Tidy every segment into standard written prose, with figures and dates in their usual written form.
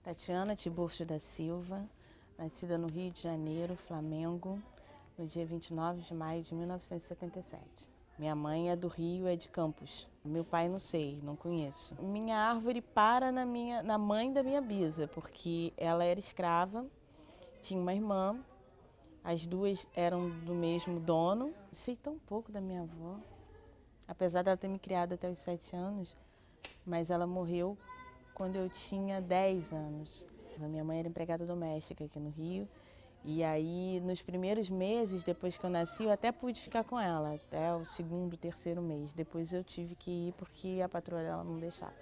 Tatiana Tiburcio da Silva, nascida no Rio de Janeiro, Flamengo, no dia 29 de maio de 1977. Minha mãe é do Rio, é de Campos. Meu pai não sei, não conheço. Minha árvore para na mãe da minha bisa, porque ela era escrava, tinha uma irmã, as duas eram do mesmo dono. Sei tão pouco da minha avó, apesar dela ter me criado até os 7 anos, mas ela morreu quando eu tinha 10 anos. A minha mãe era empregada doméstica aqui no Rio. E aí, nos primeiros meses, depois que eu nasci, eu até pude ficar com ela, até o segundo, terceiro mês. Depois eu tive que ir porque a patroa dela não deixava.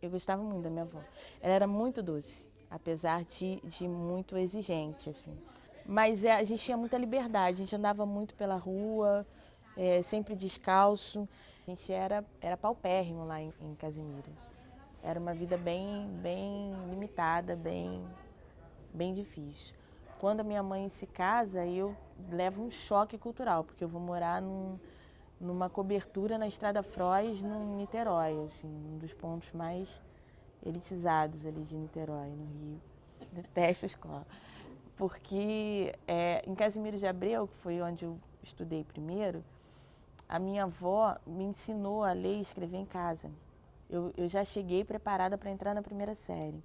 Eu gostava muito da minha avó. Ela era muito doce, apesar de muito exigente, assim. Mas a gente tinha muita liberdade, a gente andava muito pela rua, sempre descalço. A gente era paupérrimo lá em Casimiro. Era uma vida bem limitada, bem difícil. Quando a minha mãe se casa, eu levo um choque cultural, porque eu vou morar numa cobertura na Estrada Frois, no Niterói, assim, um dos pontos mais elitizados ali de Niterói, no Rio. Detesto a escola. Porque em Casimiro de Abreu, que foi onde eu estudei primeiro, a minha avó me ensinou a ler e escrever em casa. Eu já cheguei preparada para entrar na primeira série.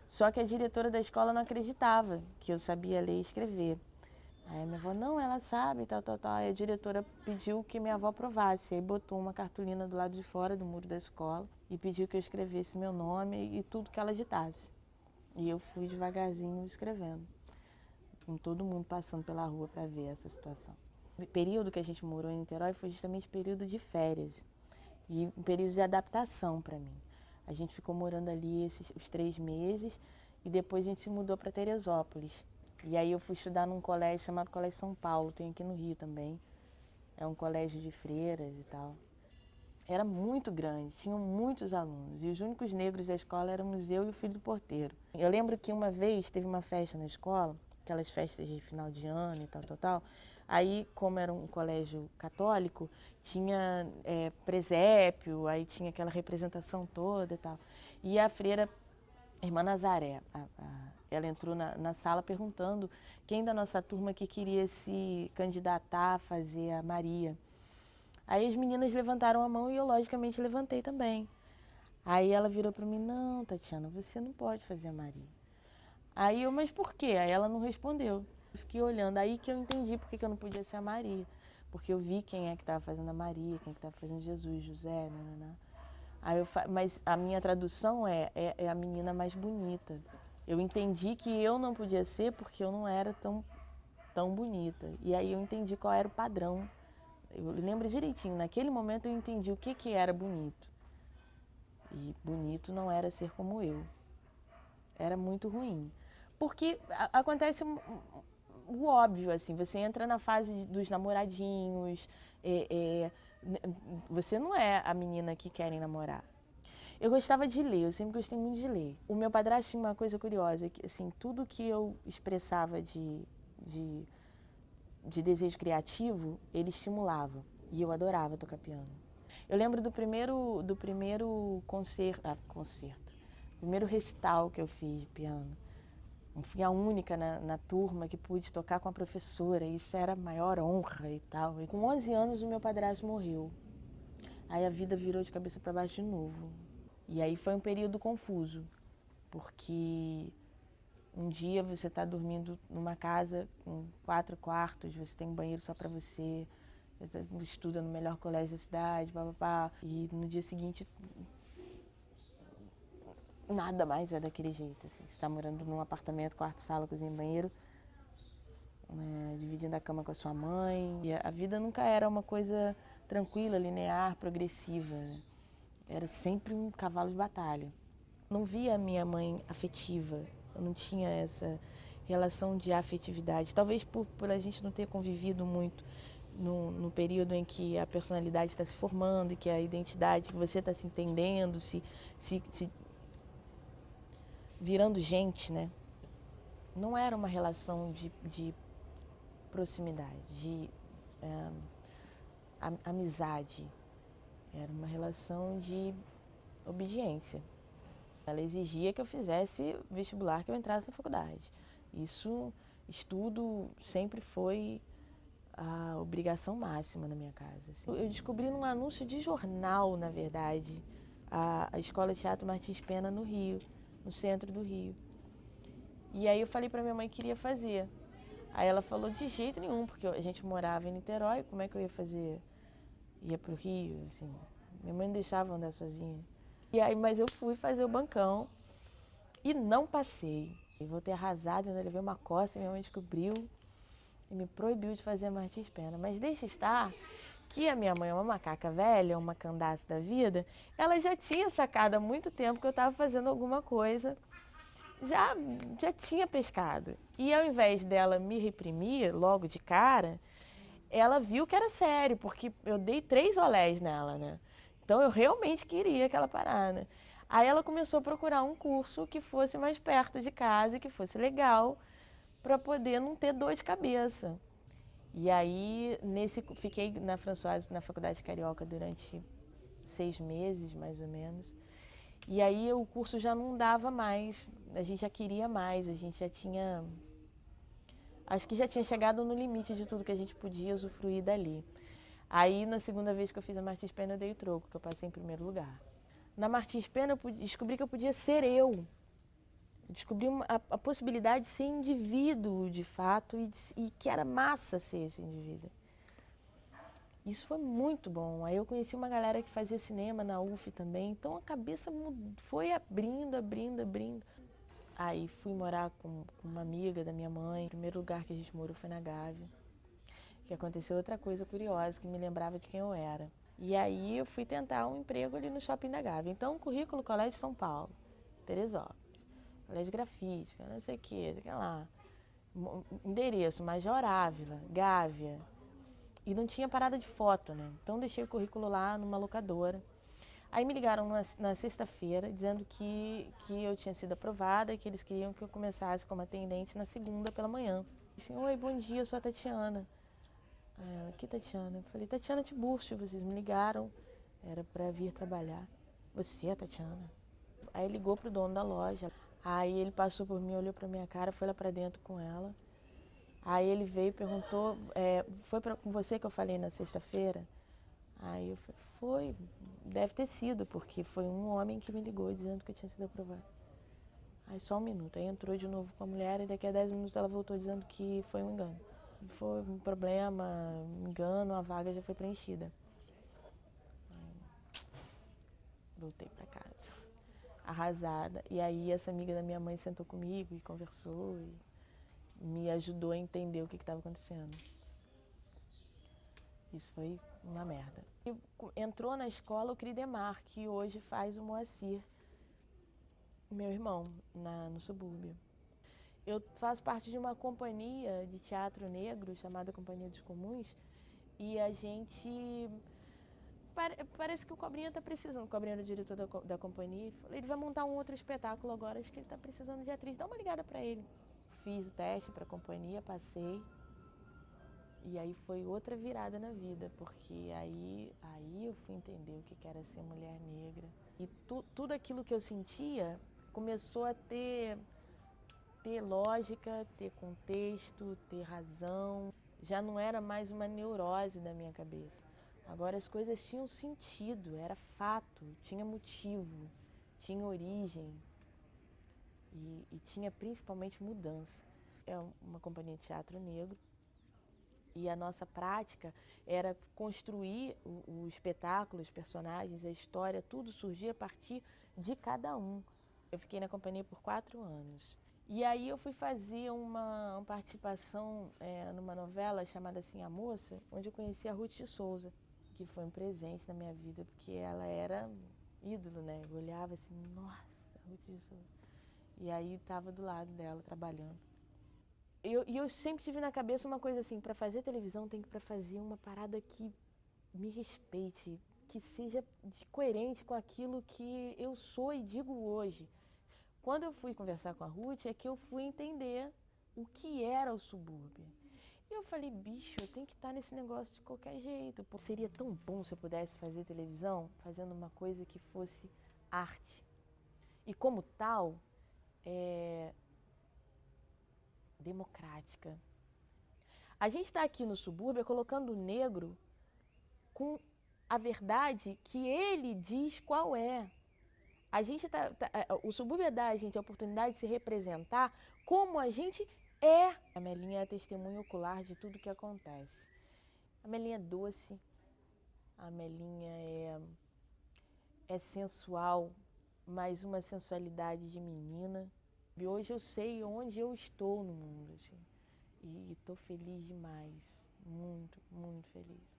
Só que a diretora da escola não acreditava que eu sabia ler e escrever. Aí a minha avó, não, ela sabe, tal. Aí a diretora pediu que minha avó aprovasse. Aí botou uma cartolina do lado de fora do muro da escola e pediu que eu escrevesse meu nome e tudo que ela ditasse. E eu fui devagarzinho escrevendo, com todo mundo passando pela rua para ver essa situação. O período que a gente morou em Niterói foi justamente período de férias e um período de adaptação para mim. A gente ficou morando ali os 3 meses e depois a gente se mudou para Teresópolis. E aí eu fui estudar num colégio chamado Colégio São Paulo, tem aqui no Rio também. É um colégio de freiras e tal. Era muito grande, tinham muitos alunos e os únicos negros da escola éramos eu e o filho do porteiro. Eu lembro que uma vez teve uma festa na escola, aquelas festas de final de ano e tal. Aí, como era um colégio católico, tinha presépio, aí tinha aquela representação toda e tal. E a freira, a irmã Nazaré, ela entrou na sala perguntando quem da nossa turma que queria se candidatar a fazer a Maria. Aí as meninas levantaram a mão e eu, logicamente, levantei também. Aí ela virou para mim, não, Tatiana, você não pode fazer a Maria. Aí eu, mas por quê? Aí ela não respondeu. Eu fiquei olhando, aí que eu entendi por que eu não podia ser a Maria. Porque eu vi quem é que estava fazendo a Maria, quem é que estava fazendo Jesus, José, nananã. Mas a minha tradução é a menina mais bonita. Eu entendi que eu não podia ser porque eu não era tão bonita. E aí eu entendi qual era o padrão. Eu lembro direitinho, naquele momento eu entendi o que era bonito. E bonito não era ser como eu. Era muito ruim. Porque acontece o óbvio, assim, você entra na fase dos namoradinhos, você não é a menina que querem namorar. Eu gostava de ler, eu sempre gostei muito de ler. O meu padrasto tinha uma coisa curiosa, que assim, tudo que eu expressava de desejo criativo, ele estimulava. E eu adorava tocar piano. Eu lembro do primeiro concerto, primeiro recital que eu fiz de piano. Eu fui a única na turma que pude tocar com a professora, isso era a maior honra e tal. E com 11 anos o meu padrasto morreu. Aí a vida virou de cabeça para baixo de novo. E aí foi um período confuso, porque um dia você está dormindo numa casa com 4 quartos, você tem um banheiro só para você estuda no melhor colégio da cidade, papapá, e no dia seguinte nada mais é daquele jeito. Assim. Você está morando num apartamento, quarto, sala, cozinha, banheiro, né, dividindo a cama com a sua mãe. E a vida nunca era uma coisa tranquila, linear, progressiva. Né? Era sempre um cavalo de batalha. Não via a minha mãe afetiva, eu não tinha essa relação de afetividade. Talvez por a gente não ter convivido muito no período em que a personalidade está se formando, que a identidade, que você está se entendendo, se virando gente, né? Não era uma relação de proximidade, de amizade. Era uma relação de obediência. Ela exigia que eu fizesse vestibular, que eu entrasse na faculdade. Isso, estudo sempre foi a obrigação máxima na minha casa. Assim. Eu descobri num anúncio de jornal, na verdade, a Escola de Teatro Martins Pena no Rio, no centro do Rio. E aí eu falei pra minha mãe que queria fazer. Aí ela falou de jeito nenhum, porque a gente morava em Niterói, como é que eu ia fazer? Ia pro Rio, assim. Minha mãe não deixava andar sozinha. E aí, mas eu fui fazer o bancão e não passei. Eu voltei arrasada, ainda levei uma coça e minha mãe descobriu e me proibiu de fazer Martins Pena. Mas deixa estar que a minha mãe é uma macaca velha, uma candace da vida, ela já tinha sacado há muito tempo que eu estava fazendo alguma coisa, já tinha pescado. E ao invés dela me reprimir logo de cara, ela viu que era sério, porque eu dei 3 olés nela, né? Então eu realmente queria aquela parada. Aí ela começou a procurar um curso que fosse mais perto de casa, que fosse legal, para poder não ter dor de cabeça. E aí fiquei na Françoise, na Faculdade Carioca, durante 6 meses, mais ou menos. E aí o curso já não dava mais, a gente já queria mais, a gente já tinha... Acho que já tinha chegado no limite de tudo que a gente podia usufruir dali. Aí, na segunda vez que eu fiz a Martins Pena, eu dei o troco, que eu passei em primeiro lugar. Na Martins Pena, eu descobri que eu podia ser eu. Descobri a possibilidade de ser indivíduo, de fato, e que era massa ser esse indivíduo. Isso foi muito bom. Aí eu conheci uma galera que fazia cinema na UF também, então a cabeça foi abrindo, abrindo, abrindo. Aí fui morar com uma amiga da minha mãe. O primeiro lugar que a gente morou foi na Gávea. Que aconteceu outra coisa curiosa, que me lembrava de quem eu era. E aí eu fui tentar um emprego ali no Shopping da Gávea. Então, currículo Colégio São Paulo, Teresópolis, Colégio Grafite, não sei o que, sei lá. Endereço, Major Ávila, Gávea. E não tinha parada de foto, né? Então deixei o currículo lá numa locadora. Aí me ligaram na sexta-feira dizendo que eu tinha sido aprovada e que eles queriam que eu começasse como atendente na segunda pela manhã. Disse, oi, bom dia, eu sou a Tatiana. Aí ela, que Tatiana? Eu falei, Tatiana Tiburcio, vocês me ligaram, era pra vir trabalhar. Você é a Tatiana? Aí ligou pro dono da loja. Aí ele passou por mim, olhou pra minha cara, foi lá pra dentro com ela. Aí ele veio e perguntou, foi com você que eu falei na sexta-feira? Aí eu falei, foi, deve ter sido, porque foi um homem que me ligou dizendo que eu tinha sido aprovada. Aí só um minuto, aí entrou de novo com a mulher e daqui a 10 minutos ela voltou dizendo que foi um engano. Foi um problema, engano, a vaga já foi preenchida. Aí, voltei pra casa, arrasada. E aí essa amiga da minha mãe sentou comigo e conversou e me ajudou a entender o que estava acontecendo. Isso foi uma merda. E entrou na escola o Cridemar, que hoje faz o Moacir, meu irmão, no subúrbio. Eu faço parte de uma companhia de teatro negro chamada Companhia dos Comuns e a gente... Parece que o Cobrinha está precisando, o Cobrinha era o diretor da companhia, ele vai montar um outro espetáculo agora, acho que ele está precisando de atriz, dá uma ligada para ele. Fiz o teste para a companhia, passei. E aí foi outra virada na vida, porque aí eu fui entender o que era ser mulher negra. E tudo aquilo que eu sentia começou a ter lógica, ter contexto, ter razão. Já não era mais uma neurose da minha cabeça. Agora as coisas tinham sentido, era fato, tinha motivo, tinha origem e tinha principalmente mudança. É uma companhia de teatro negro. E a nossa prática era construir o espetáculo, os personagens, a história, tudo surgia a partir de cada um. Eu fiquei na companhia por 4 anos. E aí eu fui fazer uma participação numa novela chamada Assim a Moça, onde eu conheci a Ruth de Souza, que foi um presente na minha vida, porque ela era ídolo, né? Eu olhava assim, nossa, Ruth de Souza. E aí estava do lado dela, trabalhando. E eu sempre tive na cabeça uma coisa assim, para fazer televisão tem que fazer uma parada que me respeite, que seja coerente com aquilo que eu sou e digo hoje. Quando eu fui conversar com a Ruth, é que eu fui entender o que era o subúrbio. E eu falei, bicho, eu tenho que estar nesse negócio de qualquer jeito. Porque seria tão bom se eu pudesse fazer televisão, fazendo uma coisa que fosse arte. e como tal, é democrática. A gente está aqui no subúrbio colocando o negro com a verdade que ele diz qual é. A gente o subúrbio dá a gente a oportunidade de se representar como a gente é. A Melinha é a testemunha ocular de tudo que acontece. A Melinha é doce, a Melinha é sensual, mas uma sensualidade de menina. E hoje eu sei onde eu estou no mundo, assim, e estou feliz demais, muito, muito feliz.